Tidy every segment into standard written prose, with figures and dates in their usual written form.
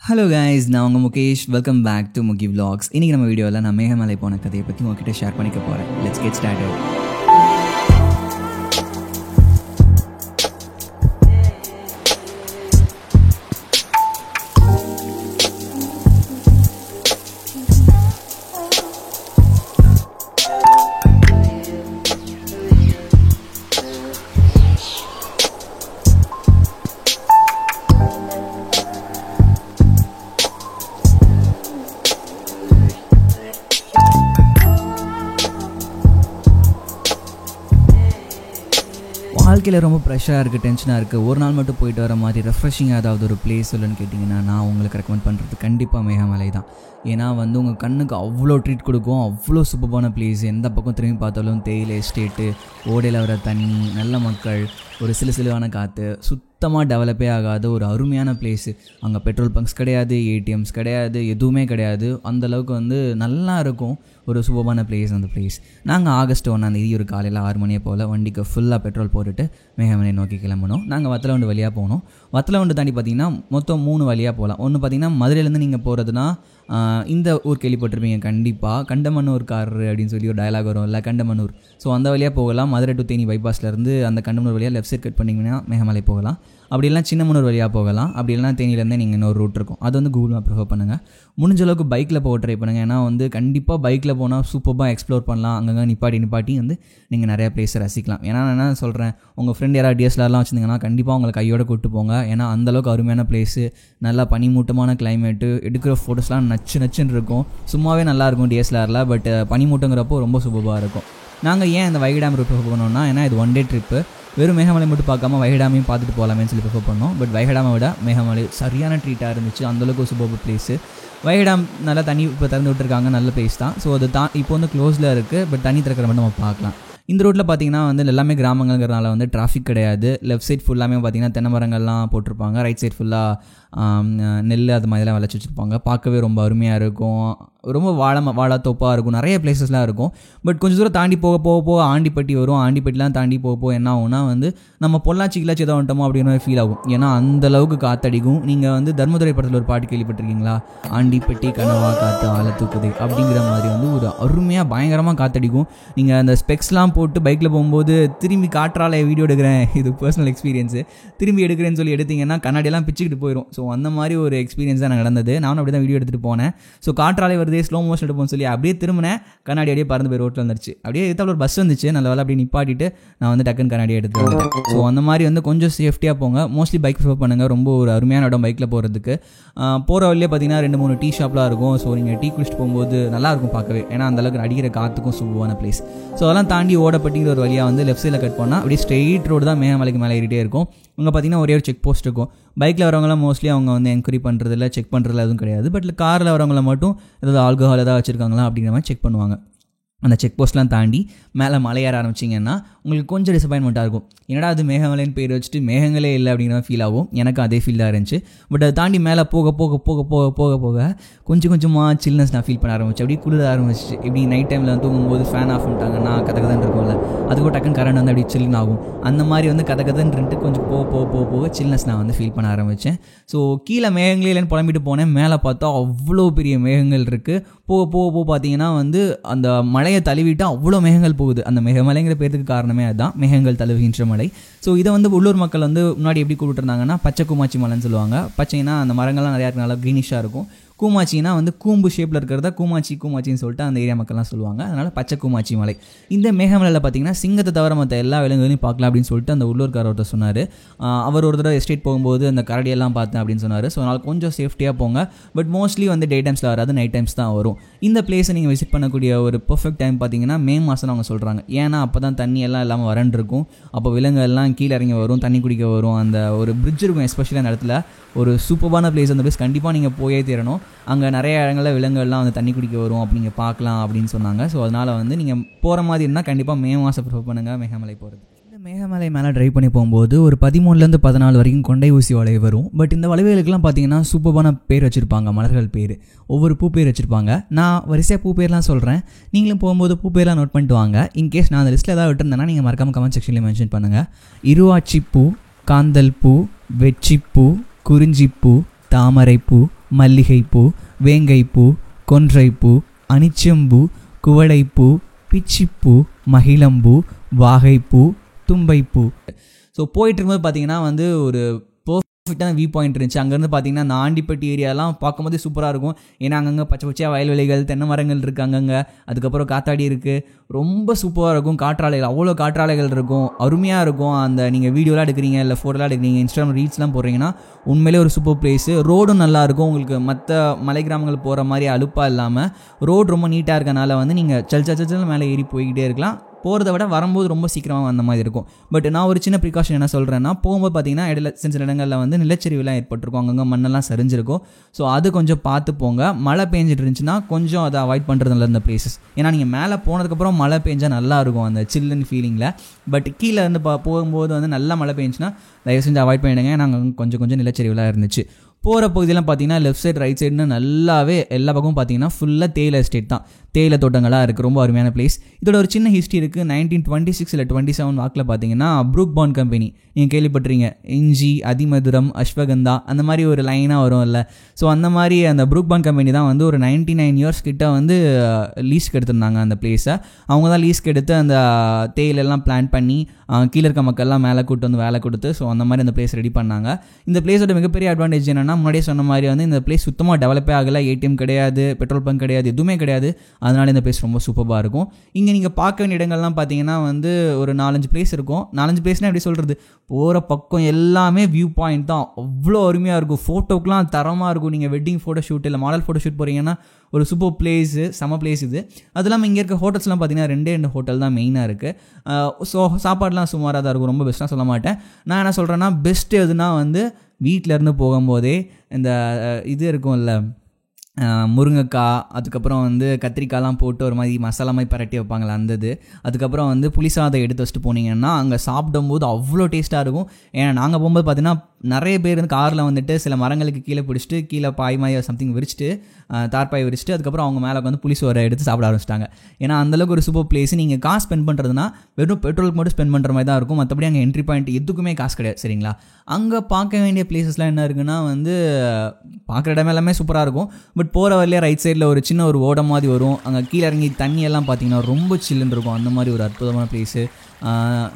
Hello guys, நான் உங்கள் Mukesh. Welcome back to Muki vlogs. இன்றைக்கி நம்ம வீடியோவில் நான் மேகமலை போன கதையை பற்றி உங்ககிட்ட ஷேர் பண்ணிக்க போகிறேன். Let's get started. வாழ்க்கையில் ரொம்ப ப்ரெஷராக இருக்குது, டென்ஷனாக இருக்குது. ஒரு நாள் மட்டும் போயிட்டு வர மாதிரி ரெஃப்ரெஷிங்காக ஏதாவது ஒரு பிளேஸ் இல்லைன்னு கேட்டிங்கன்னா நான் உங்களுக்கு ரெக்கமெண்ட் பண்ணுறது கண்டிப்பாக மேகமலை தான். ஏன்னா உங்கள் கண்ணுக்கு அவ்வளோ ட்ரீட் கொடுக்கும். அவ்வளோ சூப்பரான பிளேஸ். எந்த பக்கம் திரும்பி பார்த்தாலும் தேயிலை எஸ்டேட்டு, ஓடையில் வர தண்ணி, நல்ல மக்கள், ஒரு சிலுவான காற்று, சுத்தமாக டெவலப்பே ஆகாத ஒரு அருமையான பிளேஸு. அங்கே பெட்ரோல் பங்க்ஸ் கிடையாது, ஏடிஎம்ஸ் கிடையாது, எதுவுமே கிடையாது. அந்தளவுக்கு நல்லா இருக்கும். ஒரு சூப்பரான பிளேஸ் அந்த பிளேஸ். நாங்கள் ஆகஸ்ட் 1 ஒரு காலையில் 6 மணியை போல் வண்டிக்கு ஃபுல்லாக பெட்ரோல் போட்டுட்டு மேகமலை நோக்கி கிளம்பணும். நாங்கள் வத்தலவண்டு வழியாக போனோம். வத்தலவண்டு தாண்டி பார்த்திங்கன்னா மொத்தம் 3 வழியாக போகலாம். ஒன்று பார்த்திங்கன்னா மதுரையிலேருந்து நீங்கள் போகிறதுனா இந்த ஊர் கேள்விப்பட்டிருப்பீங்க கண்டிப்பாக, கண்டமன்னூர்காரர் அப்படின்னு சொல்லி ஒரு டயலாக் வரும் இல்லை, கண்டமன்னூர். ஸோ அந்த வழியாக போகலாம். மதுரை டு தேனி பைபாஸ்லேருந்து அந்த கண்டமன்னூர் வழியாக லெஃப்ட் சைட் கட் பண்ணிங்கன்னா மேகமலை போகலாம். அப்படி இல்லைனா சின்னமனூர் வழியாக போகலாம். அப்படி இல்லைனா தேனியிலேருந்தே நீங்கள் இன்னொரு ரூட் இருக்கும். அது கூகுள் மேப் ப்ரிஃபர் பண்ணுங்கள். முடிஞ்ச அளவுக்கு பைக்கில் போக ட்ரை பண்ணுங்கள். ஏன்னா கண்டிப்பாக பைக்கில் போனால் சூப்பராக எக்ஸ்ப்ளோர் பண்ணலாம். அங்கங்கே நிப்பாட்டி நீங்கள் நிறையா பிளேஸை ரசிக்கலாம். ஏன்னா நான் என்ன சொல்கிறேன், உங்கள் ஃப்ரெண்ட் யாராவது டிஎஸ்எல்ஆர்லாம் வச்சுருந்தீங்கன்னா கண்டிப்பாக உங்களை கையோட கூப்பிட்டு போங்க. ஏன்னா அந்தளவுக்கு அருமையான பிளேஸு, நல்லா பனிமூட்டமான கிளைமேட்டு, எடுக்கிற ஃபோட்டோஸ்லாம் நச்சுன்னு இருக்கும். சும்மாவே நல்லாயிருக்கும் டிஎஸ்எல்ஆரில். பட் பனிமூட்டங்கிறப்போ ரொம்ப சூப்பராக இருக்கும். நாங்கள் ஏன் இந்த வைகை டேம் ப்ரிஃபர் பண்ணோம்னா, ஏன்னா இது 1 டே ட்ரிப்பு. வெறும் மேகமலை மட்டும் பார்க்காம வைகை டேமையும் பார்த்துட்டு போகலாமேன்னு சொல்லி ப்ரிஃபர் பண்ணோம். பட் வைகை டேமை விட மேகமலை சரியான ட்ரீட்டாக இருந்துச்சு. அந்தளவுக்கு சூப்பர் பிளேஸு. வைகை டேம் நல்லா தண்ணி இப்போ திறந்து விட்டுருக்காங்க, நல்ல பிளேஸ் தான். ஸோ அது இப்போ க்ளோஸில் இருக்குது. பட் தண்ணி திறக்கிற மட்டும் நம்ம பார்க்கலாம். இந்த ரோட்டில் பார்த்திங்கன்னா எல்லாமே கிராமங்கிறதுனால டிராஃபிக் கிடையாது. லெஃப்ட் சைட் ஃபுல்லாமே பார்த்திங்கன்னா தென்னை மரங்கள்லாம் போட்டிருப்பாங்க. ரைட் சைட் ஃபுல்லாக நெல் அது மாதிரிலாம் விளைச்சி வச்சுருப்பாங்க. பார்க்கவே ரொம்ப அருமையாக இருக்கும். ரொம்ப வாழைத்தோப்பாக இருக்கும். நிறைய பிளேசஸ்லாம் இருக்கும். பட் கொஞ்சம் தூரம் தாண்டி போக ஆண்டிப்பட்டி வரும். ஆண்டிப்பட்டிலாம் தாண்டி போக என்ன ஆகும்னா நம்ம பொள்ளாச்சி கிளாச்சி ஏதோ வந்துட்டோமோ அப்படின்னு ஃபீல் ஆகும். ஏன்னா அந்தளவுக்கு காற்றடிக்கும். நீங்கள் தர்மதுரை படத்தில் ஒரு பாட்டு கேள்விப்பட்டிருக்கீங்களா? ஆண்டிப்பட்டி கனவா காற்று ஆள தூக்குது அப்படிங்கிற மாதிரி ஒரு அருமையாக பயங்கரமாக காற்றடிக்கும். நீங்கள் அந்த ஸ்பெக்ஸ்லாம் போட்டு பைக்கில் போகும்போது திரும்பி காற்றால வீடியோ எடுக்கிறேன், இது பர்சனல் எக்ஸ்பீரியன்ஸு, திரும்பி எடுக்கிறேன்னு சொல்லி எடுத்திங்கன்னா கண்ணாடியெல்லாம் பிச்சுக்கிட்டு போயிடும். ஸோ அந்த மாதிரி ஒரு எக்ஸ்பீரியன்ஸ் தான் நடந்தது. நானும் அப்படி தான் வீடியோ எடுத்துகிட்டு போனேன். ஸோ காற்றாலை வருது, ஸ்லோ மோஷன் எடுப்போம்னு சொல்லி அப்படியே திரும்பினேன். கண்ணாடி அப்படியே பறந்து போய் ரோட்டில் வந்துருச்சு. அப்படியே எதிர்த்தாப்புல ஒரு பஸ் வந்துச்சு. நல்ல வேலை அப்படியே நிப்பாட்டிட்டு நான் டக்குன்னு கண்ணாடி எடுத்து வந்துட்டேன். ஸோ அந்த மாதிரி கொஞ்சம் சேஃப்டியாக போங்க. மோஸ்ட்லி பைக் ப்ரிஃபர் பண்ணுங்கள். ரொம்ப ஒரு அருமையான இடம் பைக்கில் போகிறதுக்கு. போகிற வழியே பார்த்தீங்கன்னா 2-3 டீ ஷாப்லாம் இருக்கும். ஸோ நீங்கள் டீ குடிச்சிட்டு போகும்போது நல்லாயிருக்கும் பார்க்கவே. ஏன்னா அந்தளவுக்கு அடிக்கிற காற்றுக்கும் சூப்பரான பிளேஸ். ஸோ அதெல்லாம் தாண்டி ஓடப்பட்டிங்கிற ஒரு வழியாக லெஃப்ட் சைடில் கட் பண்ணால் அப்படியே ஸ்ட்ரெயிட் ரோடு தான் மேகமலைக்கு மேலே ஏறிட்டே இருக்கும். அங்கே பார்த்தீங்கன்னா ஒரே ஒரு செக் போஸ்ட் இருக்கும். பைக்கில் வரவங்களாம் மோஸ்ட்லி அவங்க என்கொயரி பண்ணுறதில்ல, செக் பண்ணுறதுல எதுவும் கிடையாது. பட் காரில் வரவங்கள மட்டும் ஏதாவது ஆல்கஹால் ஏதாவது வச்சுருக்காங்களா அப்படிங்கிற மாதிரி செக் பண்ணுவாங்க. அந்த செக் போஸ்ட்லாம் தாண்டி மேலே மலையேற ஆரம்பிச்சிங்கன்னா உங்களுக்கு கொஞ்சம் டிசப்பாயின்மெண்ட்டாக இருக்கும். என்னடா அது மேகமலைன்னு பேர் வச்சுட்டு மேகங்களே இல்லை அப்படிங்கிற ஃபீல் ஆகும். எனக்கு அதே ஃபீல் தான் இருந்துச்சு. பட் அதை தாண்டி மேலே போக போக போக போக போக போக கொஞ்சம் கொஞ்சமாக சில்னஸ் நான் ஃபீல் பண்ண ஆரம்பிச்சு. அப்படியே குளிர ஆரம்பிச்சிச்சு. இப்படி நைட் டைமில் தூங்கும்போது ஃபேன் ஆஃப் பண்ணிட்டாங்கன்னா கதகதன்னு இருக்கும்ல, அதுக்கு டக்குன்னு கரண்ட் அப்படியே சில்லுன்னு ஆகும். அந்த மாதிரி கதகதன்ட்டு கொஞ்சம் போக போக போக போக சில்னஸ் நான் ஃபீல் பண்ண ஆரம்பித்தேன். ஸோ கீழே மேகங்களே இல்லைன்னு புலம்பிட்டு போனேன். மேலே பார்த்தா அவ்வளோ பெரிய மேகங்கள் இருக்குது. போக போக போக பார்த்தீங்கன்னா அந்த மலையை தழுவிட்டு அவ்வளோ மேகங்கள் போகுது. அந்த மேகமலைங்கிற பேருக்கு காரணமே அதுதான், மேகங்கள் தழுவுகின்ற மலை. ஸோ இதை உள்ளூர் மக்கள் முன்னாடி எப்படி கூப்பிட்டுருந்தாங்கன்னா பச்சை கூமாச்சி மலைன்னு சொல்லுவாங்க. பச்சைன்னா அந்த மரங்கள்லாம் நிறையா நல்லா க்ரீனிஷாக இருக்கும். கூமாச்சின்னா கூம்பு ஷேப்பில் இருக்கிறதா கூமாச்சின்னு சொல்லிட்டு அந்த ஏரியா மக்கள்லாம் சொல்லுவாங்க. அதனால் பச்சை கூமாச்சி மலை. இந்த மேகமலையில் பார்த்தீங்கன்னா சிங்கத்தை தவிர மற்ற எல்லா விலங்குகளையும் பார்க்கலாம் அப்படின்னு சொல்லிட்டு அந்த உள்ளூர்காரர் ஒருத்தர் சொன்னார். அவர் ஒரு தடவை எஸ்டேட் போகும்போது அந்த கரடியெல்லாம் பார்த்தேன் அப்படின்னு சொன்னார். ஸோ அதனால் கொஞ்சம் சேஃப்டியாக போங்க. பட் மோஸ்ட்லி டே டைம்ஸில் வராது, நைட் டைம்ஸ் தான் வரும். இந்த பிளேஸை நீங்கள் விசிட் பண்ணக்கூடிய ஒரு பர்ஃபெக்ட் டைம் பார்த்தீங்கன்னா மே மாதம் அவங்க சொல்கிறாங்க. ஏன்னா அப்போ தான் தண்ணி எல்லாம் இல்லாமல் வறண்டு இருக்கும். அப்போ விலங்குகள்லாம் கீழே இறங்கி வரும், தண்ணி குடிக்க வரும். அந்த ஒரு பிரிட்ஜ் இருக்கும் எஸ்பெஷலி அந்த இடத்துல. ஒரு சூப்பரான பிளேஸ். அந்த பிளேஸ் கண்டிப்பாக நீங்கள் போயே தீரணும். அங்கே நிறைய இடங்களில் விலங்குகள்லாம் தண்ணி குடிக்க வரும், அப்படி நீங்கள் பார்க்கலாம் அப்படின்னு சொன்னாங்க. ஸோ அதனால் நீங்கள் போகிற மாதிரி இருந்தால் கண்டிப்பாக மே மாதம் ப்ரிஃபர் பண்ணுங்கள் மேகமலை போகிறது. இந்த மேகமலை மேலே ட்ரைவ் பண்ணி போகும்போது ஒரு 13லேருந்து 14 வரைக்கும் கொண்டை ஊசி வளைவு வரும். பட் இந்த வளைவுகளுக்கெல்லாம் பார்த்தீங்கன்னா சூப்பரான பேர் வச்சுருப்பாங்க, மலர்கள் பேர், ஒவ்வொரு பூ பேர் வச்சுருப்பாங்க. நான் வரிசையாக பூ பேர்லாம் சொல்கிறேன், நீங்களும் போகும்போது பூ பேர்லாம் நோட் பண்ணிட்டு வாங்க. இன்கேஸ் நான் அந்த லிஸ்ட்டில் ஏதாவது விட்டுருந்தேன்னா நீங்கள் மறக்காமல் கமெண்ட் செக்ஷனில் மென்ஷன் பண்ணுங்கள். இருவாச்சிப்பூ, காந்தல் பூ, வெற்றிப்பூ, குறிஞ்சிப்பூ, தாமரைப்பூ, மல்லிகைப்பூ, வேங்கைப்பூ, கொன்றைப்பூ, அனிச்சம்பூ, குவளைப்பூ, பிச்சிப்பூ, மகிழம்பூ, வாகைப்பூ, தும்பைப்பூ. ஸோ போயிட்டு இருக்கும்போது பார்த்தீங்கன்னா வந்து ஒரு பர்ஃபெக்டான வியூ பாயிண்ட் இருந்துச்சு. அங்கேருந்து பார்த்தீங்கன்னா அந்த ஆண்டிப்பட்டி ஏரியாலாம் பார்க்கும்போதே சூப்பராக இருக்கும். ஏன்னா அங்கங்கே பச்சை பச்சையாக வயல்வெளிகள், தென்னை மரங்கள் இருக்குது அங்கங்கே. அதுக்கப்புறம் காத்தாடி இருக்குது. ரொம்ப சூப்பராக இருக்கும். காற்றாலைகள், அவ்வளோ காற்றாலைகள் இருக்கும். அருமையாக இருக்கும். அந்த நீங்கள் வீடியோலாம் எடுக்கிறீங்க இல்லை ஃபோட்டோலாம் எடுக்கிறீங்க, இன்ஸ்டாகிராம் ரீல்ஸ்லாம் போடுறீங்கன்னா உண்மையிலே ஒரு சூப்பர் பிளேஸு. ரோடும் நல்லாயிருக்கும். உங்களுக்கு மற்ற மலை கிராமங்கள் போகிற மாதிரி அலுப்பாக இல்லாமல் ரோடு ரொம்ப நீட்டாக இருக்கனால வந்து நீங்கள் சல் மேலே ஏறி போய்கிட்டே இருக்கலாம். போகிறத விட வரும்போது ரொம்ப சீக்கிரமாக வந்த மாதிரி இருக்கும். பட் நான் ஒரு சின்ன ப்ரிகாஷன் என்ன சொல்கிறேன்னா, போகும்போது பார்த்தீங்கன்னா இடையில சில இடங்களில் வந்து நிலச்சரிவுலாம் ஏற்பட்டிருக்கும். அங்கங்கே மண்ணெல்லாம் சரிஞ்சிருக்கும். ஸோ அது கொஞ்சம் பார்த்து போங்க. மழை பெஞ்சிட்டு இருந்துச்சுன்னா கொஞ்சம் அதை அவாய்ட் பண்ணுறதில்ல இந்த பிளேசஸ். ஏன்னா நீங்கள் மேலே போனதுக்கப்புறம் மழை பெஞ்சால் நல்லாயிருக்கும் அந்த சில்லுன்னு ஃபீலிங்கில். பட் கீழே இருந்து போகும்போது வந்து நல்லா மழை பெஞ்சுன்னா தயவு செஞ்சு அவாய்ட் பண்ணிடுங்க. நாங்கள் கொஞ்சம் நிலச்சரிவுலாம் இருந்துச்சு. போகிற பகுதியெல்லாம் பார்த்தீங்கன்னா லெஃப்ட் சைடு ரைட் சைடுன்னு நல்லாவே எல்லா பக்கமும் பார்த்தீங்கன்னா ஃபுல்லாக தேயிலை எஸ்டேட் தான். தேயிலை தோட்டங்களாக இருக்குது. ரொம்ப அருமையான பிளேஸ். இதோட ஒரு சின்ன ஹிஸ்ட்ரி இருக்குது. 1926 இல்லை 27 வாக்கில் பார்த்தீங்கன்னா ப்ரூக் பாண்ட் கம்பெனி, நீங்கள் கேள்விப்பட்டிருங்க, இஞ்சி, அதிமதுரம், அஸ்வகந்தா அந்த மாதிரி ஒரு லைனாக வரும் இல்லை. ஸோ அந்த மாதிரி அந்த ப்ரூக் பாண்ட் கம்பெனி தான் வந்து ஒரு 99 இயர்ஸ் கிட்ட வந்து லீஸ்க்கு எடுத்திருந்தாங்க அந்த பிளேஸை. அவங்க தான் லீஸ்க்கு எடுத்து அந்த தேயிலெல்லாம் பிளான் பண்ணி கீழே இருக்க மக்கள்லாம் மேலே கூட்டு வந்து வேலை கொடுத்து ஸோ அந்த மாதிரி அந்த பிளேஸ் ரெடி பண்ணாங்க. இந்த பிளேஸோட மிகப்பெரிய அட்வான்டேஜ் என்னென்னா, முன்னாடியே சொன்ன மாதிரி வந்து இந்த பிளேஸ் சுத்தமாக டெவலப்பே ஆகலை. ஏடிஎம் கிடையாது, பெட்ரோல் பங்க் கிடையாது, எதுவுமே கிடையாது. அதனால இந்த பிளேஸ் ரொம்ப சூப்பராக இருக்கும். இங்கே நீங்கள் பார்க்க வேண்டிய இடங்கள்லாம் பார்த்தீங்கன்னா வந்து ஒரு 4-5 பிளேஸ் இருக்கும். 4-5 பிளேஸ்னால் எப்படி சொல்கிறது, போகிற பக்கம் எல்லாமே வியூ பாயிண்ட் தான். அவ்வளோ அருமையாக இருக்கும். ஃபோட்டோக்கெலாம் தரமாக இருக்கும். நீங்கள் வெட்டிங் ஃபோட்டோ ஷூட் இல்லை மாடல் ஃபோட்டோ ஷூட் போகிறீங்கன்னா ஒரு சூப்பர் பிளேஸு, செம பிளேஸ் இது. அது இல்லாமல் இங்கே இருக்க ஹோட்டல்ஸ்லாம் பார்த்தீங்கன்னா 2 ஹோட்டல் தான் மெயினாக இருக்குது. ஸோ சாப்பாடுலாம் சுமாராக தான் இருக்கும். ரொம்ப பெஸ்ட்டாக சொல்ல மாட்டேன். நான் என்ன சொல்கிறேன்னா, பெஸ்ட்டு எதுனா வந்து வீட்டிலேருந்து போகும்போதே இந்த இது இருக்கும்ல, முருங்கைக்காய், அதுக்கப்புறம் வந்து கத்திரிக்காய்லாம் போட்டு ஒரு மாதிரி மசாலா மாதிரி பரட்டி வைப்பாங்களே அந்த இது. அதுக்கப்புறம் வந்து புளி சாதம் எடுத்து வச்சுட்டு போனீங்கன்னா அங்கே சாப்பிடும்போது அவ்வளோ டேஸ்ட்டாக இருக்கும். ஏன்னா நாங்கள் போகும்போது பார்த்தீங்கன்னா நிறைய பேர் வந்து காரில் வந்துட்டு சில மரங்களுக்கு கீழே பிடிச்சிட்டு கீழே பாய் மாதிரி சம்திங் விரிச்சிட்டு தார்பாய் விரிச்சிட்டு அதுக்கப்புறம் அவங்க மேலே வந்து புளிசோரை எடுத்து சாப்பிட ஆரம்பிச்சிட்டாங்க. ஏன்னா அந்தளவுக்கு ஒரு சூப்பர் பிளேஸ். நீங்கள் காசு ஸ்பெண்ட் பண்ணுறதுனா வெறும் பெட்ரோலுக்கு மட்டும் ஸ்பெண்ட் பண்ணுற மாதிரி தான் இருக்கும். மற்றபடி அங்கே என்ட்ரி பாயிண்ட் எதுக்குமே காசு கிடையாது. சரிங்களா? அங்கே பார்க்க வேண்டிய பிளேசஸ்லாம் என்ன இருக்குன்னா வந்து பார்க்குற இடம் எல்லாமே சூப்பராக இருக்கும். பட் போகிற வரலையே ரைட் சைடில் ஒரு சின்ன ஒரு ஓடம் மாதிரி வரும். அங்கே கீழே இறங்கி தண்ணியெல்லாம் பார்த்தீங்கன்னா ரொம்ப சில்லுன்னு இருக்கும். அந்த மாதிரி ஒரு அற்புதமான பிளேஸு.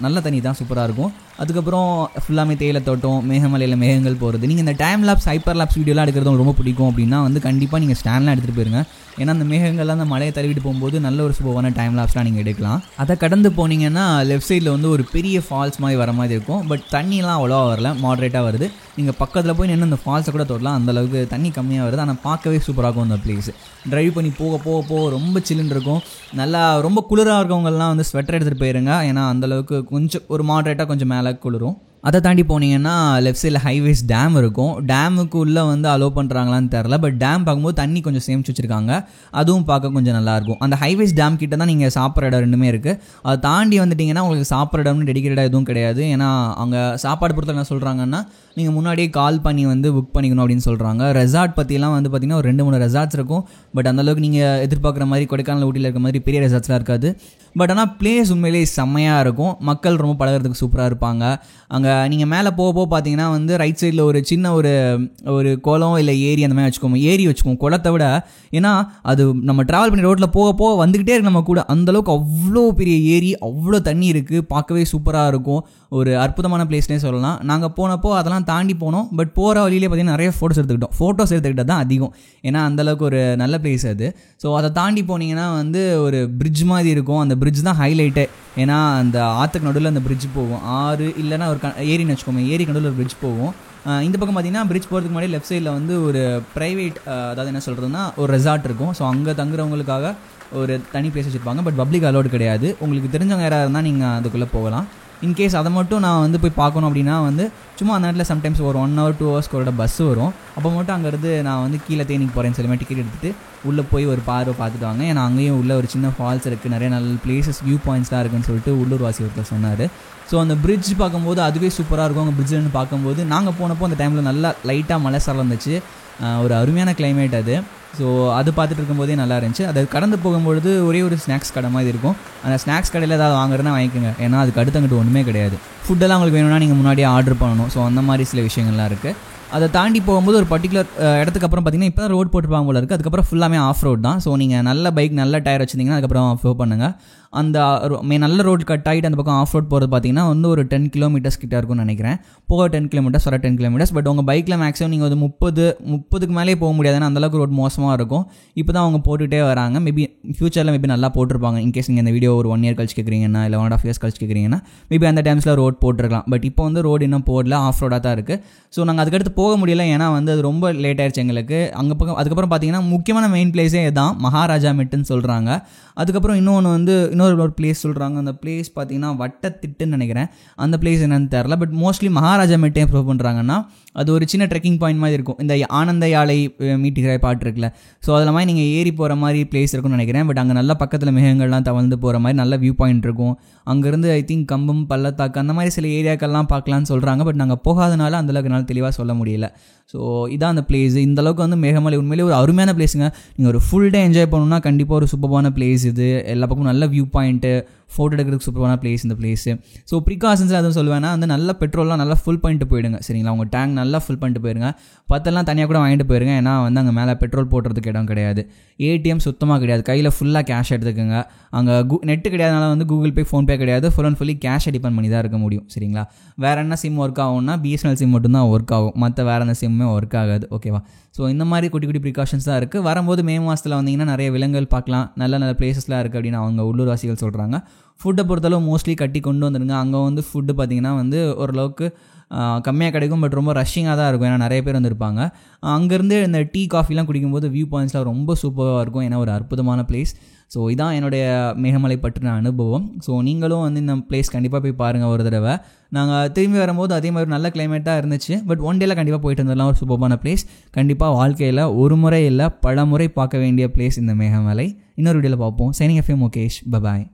நல்ல தண்ணி தான், சூப்பராக இருக்கும். அதுக்கப்புறம் ஃபுல்லாமே தேயிலை தோட்டம், மேகமலையில் மேகங்கள் போகிறது. நீங்கள் இந்த டைம் லேப்ஸ், ஹைப்பர் லேப்ஸ் வீடியோலாம் எடுக்கிறது உங்களுக்கு ரொம்ப பிடிக்கும் அப்படின்னா வந்து கண்டிப்பாக நீங்கள் ஸ்டாண்ட்லாம் எடுத்துகிட்டு போயிருங்க. ஏன்னா அந்த மேகங்கள்லாம் அந்த மலையை தழுவிட்டு போகும்போது நல்ல ஒரு சூப்பரான டைம் லேப்ஸ்லாம் நீங்கள் எடுக்கலாம். அதை கடந்து போனீங்கன்னா லெஃப்ட் சைடில் வந்து ஒரு பெரிய ஃபால்ஸ் மாதிரி வர மாதிரி இருக்கும். பட் தண்ணிலாம் அவ்வளோவா வரல, மாடரேட்டாக வருது. நீங்கள் பக்கத்தில் போய் நின்று அந்த ஃபால்ஸை கூட தொடலாம். அந்தளவுக்கு தண்ணி கம்மியாக வருது. ஆனால் பார்க்கவே சூப்பராக இருக்கும் அந்த பிளேஸ். ட்ரைவ் பண்ணி போக ரொம்ப சில்லுன்னு இருக்கும். நல்லா ரொம்ப குளிராக இருக்கவங்கலாம் வந்து ஸ்வெட்டர் எடுத்துகிட்டு போயிருங்க. ஏன்னா அந்தளவுக்கு கொஞ்சம் ஒரு மாடரேட்டாக கொஞ்சம் மேலே குளிரும். அதை தாண்டி போனீங்கன்னா லெஃப்ட் சைடில் ஹைவேஸ் டேம் இருக்கும். டேமுக்கு உள்ளே வந்து அலோவ் பண்ணுறாங்களான்னு தெரில. பட் டேம் பார்க்கும்போது தண்ணி கொஞ்சம் சேமிச்சு வச்சுருக்காங்க. அதுவும் பார்க்க கொஞ்சம் நல்லாயிருக்கும். அந்த ஹைவேஸ் டேம் கிட்ட தான் நீங்கள் சாப்பிட்ற இடம் ரெண்டுமே இருக்குது. அதை தாண்டி வந்துட்டிங்கன்னா உங்களுக்கு சாப்பிட்ற இடம்னு டெடிக்கேட்டடாக எதுவும் கிடையாது. ஏன்னா அங்கே சாப்பாடு பொறுத்த என்ன சொல்கிறாங்கன்னா, நீங்கள் முன்னாடியே கால் பண்ணி வந்து புக் பண்ணிக்கணும் அப்படின்னு சொல்கிறாங்க. ரெசார்ட் பற்றிலாம் வந்து பார்த்திங்கன்னா ஒரு 2-3 ரெசார்ட்ஸ் இருக்கும். பட் அந்தளவுக்கு நீங்கள் எதிர்பார்க்குற மாதிரி கொடைக்கானல், ஊட்டியில் இருக்க மாதிரி பெரிய ரெசார்ட்ஸ்லாம் இருக்காது. பட் ஆனால் பிளேஸ் உண்மையிலேயே செம்மையாக இருக்கும். மக்கள் ரொம்ப பழகிறதுக்கு சூப்பராக இருப்பாங்க. அங்கே நீங்கள் மேலே போக பார்த்தீங்கன்னா வந்து ரைட் சைடில் ஒரு சின்ன ஒரு குளம் இல்லை ஏரி அந்த மாதிரி வச்சுக்கோங்க. ஏரி வச்சுக்கோங்க, குளத்தை விட. ஏன்னா அது நம்ம ட்ராவல் பண்ணி ரோட்டில் போக வந்துக்கிட்டே இருக்கு நம்ம கூட. அந்தளவுக்கு அவ்வளோ பெரிய ஏரி, அவ்வளோ தண்ணி இருக்குது. பார்க்கவே சூப்பராக இருக்கும். ஒரு அற்புதமான பிளேஸ்னே சொல்லலாம். நாங்கள் போனப்போ அதெல்லாம் தாண்டி போனோம். பட் போகிற வழியிலே பார்த்தீங்கன்னா நிறைய ஃபோட்டோஸ் எடுத்துக்கிட்டது தான் அதிகம். ஏன்னா அந்தளவுக்கு ஒரு நல்ல பிளேஸ் அது. ஸோ அதை தாண்டி போனீங்கன்னா வந்து ஒரு பிரிட்ஜ் மாதிரி இருக்கும். அந்த பிரிட்ஜ் தான் ஹைலைட்டே. ஏன்னா அந்த ஆற்றுக்கு நடுவில் அந்த பிரிட்ஜ் போகும். ஆறு இல்லைன்னா ஒரு ஏரின்னு வச்சுக்கோங்க, ஏரி நடுவில் ஒரு பிரிட்ஜ் போகும். இந்த பக்கம் பார்த்தீங்கன்னா பிரிட்ஜ் போகிறதுக்கு முன்னாடி லெஃப்ட் சைடில் வந்து ஒரு ப்ரைவேட், அதாவது என்ன சொல்கிறதுனா ஒரு ரெசார்ட் இருக்கும். ஸோ அங்கே தங்குறவங்களுக்காக ஒரு தனி பிளேஸ் வச்சுருப்பாங்க. பட் பப்ளிக் அலோடு கிடையாது. உங்களுக்கு தெரிஞ்சவங்க யாராவது இருந்தால் நீங்கள் அதுக்குள்ளே போகலாம். இன்கேஸ் அதை மட்டும் நான் வந்து போய் பார்க்கணும் அப்படின்னா வந்து சும்மா அந்த நேரத்தில் சம்டைம்ஸ் ஒரு 1 hour 2 hours கூட பஸ் வரும். அப்போ மட்டும் அங்கேருந்து நான் வந்து கீழே தேனிக்கு போகிறேன்னு சொல்லி டிக்கெட் எடுத்துகிட்டு உள்ளே போய் ஒரு பார்வை பார்த்துட்டு வாங்க. ஏன்னா அங்கேயும் உள்ள ஒரு சின்ன ஃபால்ஸ் இருக்குது, நிறைய நல்ல பிளேசஸ், வியூ பாயிண்ட்ஸ்லாம் இருக்குன்னு சொல்லிட்டு உள்ளூர்வாசி ஒருத்தர் சொன்னார். ஸோ அந்த பிரிட்ஜ் பார்க்கும்போது அதுவே சூப்பராக இருக்கும். அங்கே பிரிட்ஜ்னு பார்க்கும்போது நாங்கள் போனப்போ அந்த டைமில் நல்லா லைட்டாக மழை சாரல் இருந்துச்சு. ஒரு அருமையான கிளைமேட் அது. ஸோ அது பார்த்துட்டு இருக்கும்போதே நல்லா இருந்துச்சு. அதை கடந்து போகும்பொழுது ஒரே ஒரு ஸ்நாக்ஸ் கடை மாதிரி இருக்கும். அந்த ஸ்நாக்ஸ் கடையில் ஏதாவது வாங்குறதுனா வாங்கிக்கோங்க. ஏன்னா அதுக்கு அடுத்தங்கிட்டு ஒன்றுமே கிடையாது. ஃபுட்டெல்லாம் உங்களுக்கு வேணும்னா நீங்கள் முன்னாடியே ஆர்டர் பண்ணணும். ஸோ அந்த மாதிரி சில விஷயங்கள்லாம் இருக்குது. அதை தாண்டி போகும்போது ஒரு பர்டிகுலர் இடத்துக்கு அப்புறம் பார்த்தீங்கன்னா இப்போ தான் ரோட் போட்டுருப்பாங்க போல இருக்குது. அதுக்கப்புறம் ஃபுல்லாமே ஆஃப் ரோட் தான். ஸோ நீங்கள் நல்ல பைக் நல்ல டயர் வச்சுருந்தீங்கன்னா அதுக்கப்புறம் ஃப்ளோ பண்ணுங்கள். அந்த நல்ல ரோடு கட் ஆகிட்டு அந்த பக்கம் ஆஃப் ரோட் போகிறது பார்த்தீங்கன்னா வந்து ஒரு 10 கிலோமீட்டர்ஸ் கிட்ட இருக்கும்னு நினைக்கிறேன். போக 10 கிலோமீட்டர்ஸ் வர 10 கிலோமீட்டர்ஸ். பட் உங்கள் பைக்கில் மேக்ஸிமம் நீங்கள் ஒரு 30க்கு மேலே போக முடியாதுன்னா அந்தளவுக்கு ரோட் மோசமாக இருக்கும். இப்போ தான் அவங்க போட்டுகிட்டே வராங்க. மேபி ஃபியூச்சரில் மேபி நல்லா போட்டிருப்பாங்க. இன்கேஸ் நீங்கள் இந்த வீடியோ ஒரு 1 இயர் கழிச்சு கேட்குறீங்கன்னா இல்லை 1.5 இயர்ஸ் கழிச்சு கேட்குறீங்கன்னா மேபி அந்த டைம்ஸில் ரோட் போட்டிருக்கலாம். பட் இப்போ வந்து ரோடு இன்னும் போடல, ஆஃப் ரோடாக தான் இருக்குது. ஸோ நாங்கள் அதுக்கடுத்து போக முடியல, ஏன்னா வந்து அது ரொம்ப லேட் ஆயிடுச்சு எங்களுக்கு. அதுக்கப்புறம் பார்த்தீங்கன்னா முக்கியமான மெயின் பிளேஸே தான் மகாராஜா மெட்டுன்னு சொல்கிறாங்க. அதுக்கப்புறம் இன்னொரு பிளேஸ் சொல்கிறாங்க. அந்த பிளேஸ் பார்த்தீங்கன்னா வட்டத்திட்டுன்னு நினைக்கிறேன். அந்த பிளேஸ் என்னன்னு தெரில. But mostly Maharaja Mette prove பண்ணுறாங்கன்னா அது ஒரு சின்ன ட்ரெக்கிங் பாயிண்ட் மாதிரி இருக்கும். இந்த ஆனந்த யாழை மீட்டுகிற பாட்டு இருக்குல்ல, ஸோ அதில் மாதிரி நீங்கள் ஏறி போகிற மாதிரி பிளேஸ் இருக்கும்னு நினைக்கிறேன். பட் அங்கே நல்லா பக்கத்தில் மேகங்கள்லாம் தவழ்ந்து போகிற மாதிரி நல்ல வியூ பாயிண்ட் இருக்கும். அங்கேருந்து ஐ திங்க் கம்பம், பள்ளத்தாக்கு அந்த மாதிரி சில ஏரியாக்கள்லாம் பார்க்கலான்னு சொல்கிறாங்க. பட் நாங்கள் போகாதனால அந்தளவுக்கு என்னால் தெளிவாக சொல்ல முடியல. ஸோ இதான் அந்த பிளேஸ். இந்தளவுக்கு வந்து மேகமலை உண்மையிலே ஒரு அருமையான பிளேஸுங்க. நீங்கள் ஒரு ஃபுல் டே என்ஜாய் பண்ணணும்னா கண்டிப்பாக ஒரு சூப்பரான பிளேஸ் இது. எல்லா பக்கமும் நல்ல வியூ பாயிண்ட்டு, ஃபோட்டோ எடுக்கிறதுக்கு சூப்பரான பிளேஸ் இந்த பிளேஸு. ஸோ ப்ரிகாஷன்ஸ் எதுவும் சொல்லுவேன்னா வந்து நல்ல பெட்ரோல்லாம் நல்லா ஃபுல் பண்ணிட்டு போயிடுங்க, சரிங்களா? உங்கள் டேங்க் நல்லா ஃபுல் பண்ணிட்டு போயிருங்க. பத்தெல்லாம் தனியாக கூட வாங்கிட்டு போயிருங்க. ஏன்னா வந்து அங்கே மேலே பெட்ரோல் போடுறதுக்கு இடம் கிடையாது. ஏடிஎம் சுத்தமாக கிடையாது. கையில் ஃபுல்லாக கேஷ் எடுத்துக்கோங்க. அங்கே நெட்டு கிடையாதுனால வந்து கூகுள் பே, ஃபோன்பே கிடையாது. ஃபுல் அண்ட் ஃபுல்லி கேஷை டிபெண்ட் பண்ணி தான் இருக்க முடியும், சரிங்களா? வேறு என்ன சிம் ஒர்க் ஆகும்னா பிஎஸ்என்எல் சிம் மட்டும்தான் ஒர்க் ஆகும். மற்ற வேறு எந்த சிம்மே ஒர்க் ஆகாது, ஓகேவா? ஸோ இந்த மாதிரி குட்டி குட்டி ப்ரிகாஷன்ஸ் தான் இருக்குது. வரும்போது மே மாதத்தில் வந்தீங்கன்னா நிறைய விலங்குகள் பார்க்கலாம், நல்ல பிளேசஸ்லாம் இருக்குது அப்படின்னு அவங்க உள்ளூர்வாசிகள் சொல்கிறாங்க. ஃபுட்டை பொறுத்தளவு மோஸ்ட்லி கட்டி கொண்டு வந்துடுங்க. அங்கே வந்து ஃபுட்டு பார்த்திங்கன்னா வந்து ஓரளவுக்கு கம்மியாக கிடைக்கும். பட் ரொம்ப ரஷ்ஷிங்காக தான் இருக்கும், ஏன்னா நிறைய பேர் வந்துருப்பாங்க. அங்கேருந்து இந்த டீ காஃபிலாம் குடிக்கும்போது வியூ பாயிண்ட்ஸ்லாம் ரொம்ப சூப்பராக இருக்கும். ஏன்னா ஒரு அற்புதமான பிளேஸ். ஸோ இதான் என்னுடைய மேகமலை பற்றின அனுபவம். ஸோ நீங்களும் வந்து இந்த பிளேஸ் கண்டிப்பாக போய் பாருங்கள் ஒரு தடவை. நாங்கள் திரும்பி வரும்போது அதே மாதிரி நல்ல கிளைமேட்டாக இருந்துச்சு. பட் ஒன் டேல கண்டிப்பாக போயிட்டு வந்துடலாம். ஒரு சூப்பரான பிளேஸ். கண்டிப்பாக வாழ்க்கையில் ஒரு முறை இல்லை பல முறை பார்க்க வேண்டிய பிளேஸ் இந்த மேகமலை. இன்னொரு வீடியோவில் பார்ப்போம். Signing FM Mukesh, bye bye.